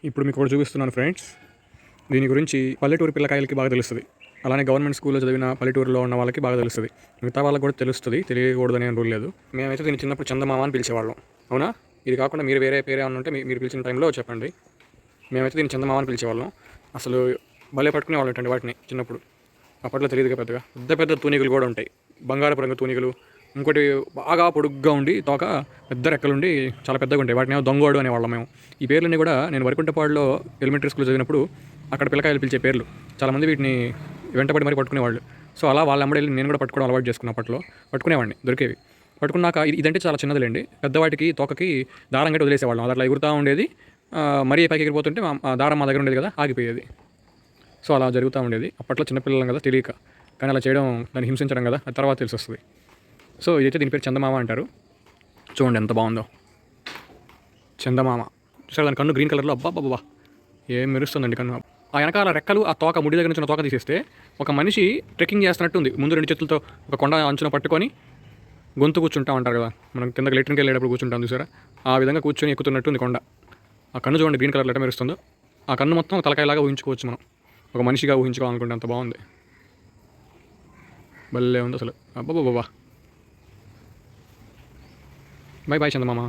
ఇప్పుడు మీకు ఒకటి చూపిస్తున్నాను ఫ్రెండ్స్. దీని గురించి పల్లెటూరు పిల్లకాయలకి బాగా తెలుస్తుంది. అలానే గవర్నమెంట్ స్కూల్లో చదివిన పల్లెటూరులో ఉన్న వాళ్ళకి బాగా తెలుస్తుంది. మిగతా వాళ్ళకి కూడా తెలుస్తుంది, తెలియకూడదని రూల్ లేదు. మేమైతే దీన్ని చిన్నప్పుడు చందమామ అని పిలిచేవాళ్ళం. అవునా? ఇది కాకుండా మీరు వేరే పేరు ఏమన్నా ఉంటే మీరు పిలిచిన టైంలో చెప్పండి. మేమైతే దీన్ని చందమామ అని పిలిచేవాళ్ళం. అసలు భలే పట్టుకునే వాళ్ళంటండి వాటిని చిన్నప్పుడు. అప్పట్లో తెలియదుగా పెద్దగా. పెద్ద పెద్ద తూనికలు కూడా ఉంటాయి, బంగారపు రంగు తూనికలు. ఇంకోటి బాగా పొడుగ్గా ఉండి తోక పెద్ద రెక్కలుండి చాలా పెద్దగా ఉంటాయి. వాటిని దొంగోడు అనేవాళ్ళం మేము. ఈ పేర్లన్నీ కూడా నేను వరికుంటపాడులో ఎలిమెంటరీ స్కూల్ చదివినప్పుడు అక్కడ పిల్లకాయలు పిలిచే పేర్లు. చాలామంది వీటిని వెంటబడి మరీ పట్టుకునేవాళ్ళు. సో అలా వాళ్ళ అమ్మడి నేను కూడా పట్టుకోవడం అలవాటు చేసుకున్న అప్పట్లో. పట్టుకునేవాడిని, దొరికేవి. పట్టుకున్నాక ఇదంటే చాలా చిన్నదిలేండి. పెద్దవాటికి తోకకి దారం గట్టి వదిలేసేవాళ్ళం. అది అట్లా ఎగురుతూ ఉండేది. మరీ పైకి ఎగిరిపోతుంటే ఆ దారం మా దగ్గర ఉండేది కదా, ఆగిపోయేది. సో అలా జరుగుతూ ఉండేది. అప్పట్లో చిన్నపిల్లలం కదా, తెలియక. కానీ అలా చేయడం, దాన్ని హింసించడం కదా, అది తర్వాత తెలిసి వస్తుంది. సో ఇదైతే దీని పేరు చందమామ అంటారు. చూడండి ఎంత బాగుందో చందమామ. చూసారు దాని కన్ను గ్రీన్ కలర్లో, అబ్బాబ్బా ఏం మెరుస్తుందండి కన్ను. ఆ వెనకాల రెక్కలు, ఆ తోక, ముడి దగ్గర నుంచి తోక తీసేస్తే ఒక మనిషి ట్రెక్కింగ్ చేస్తున్నట్టు ఉంది. ముందు రెండు చేతులతో ఒక కొండ అంచున పట్టుకొని గొంతు కూర్చుంటా ఉంటారు కదా, మనం కింద లెట్రిన్కి వెళ్ళేటప్పుడు కూర్చుంటాం చూసారా, ఆ విధంగా కూర్చొని ఎక్కుతున్నట్టు ఉంది కొండ. ఆ కన్ను చూడండి గ్రీన్ కలర్లో ఎట్ట మెరుస్తుందో. ఆ కన్ను మొత్తం తలకాయలాగా ఊహించుకోవచ్చు మనం, ఒక మనిషిగా ఊహించుకోవాలనుకుంటే. అంత బాగుంది, భలే ఉంది అసలు. అబ్బాబ్బా. బాయ్ బాయ్ చందమామ.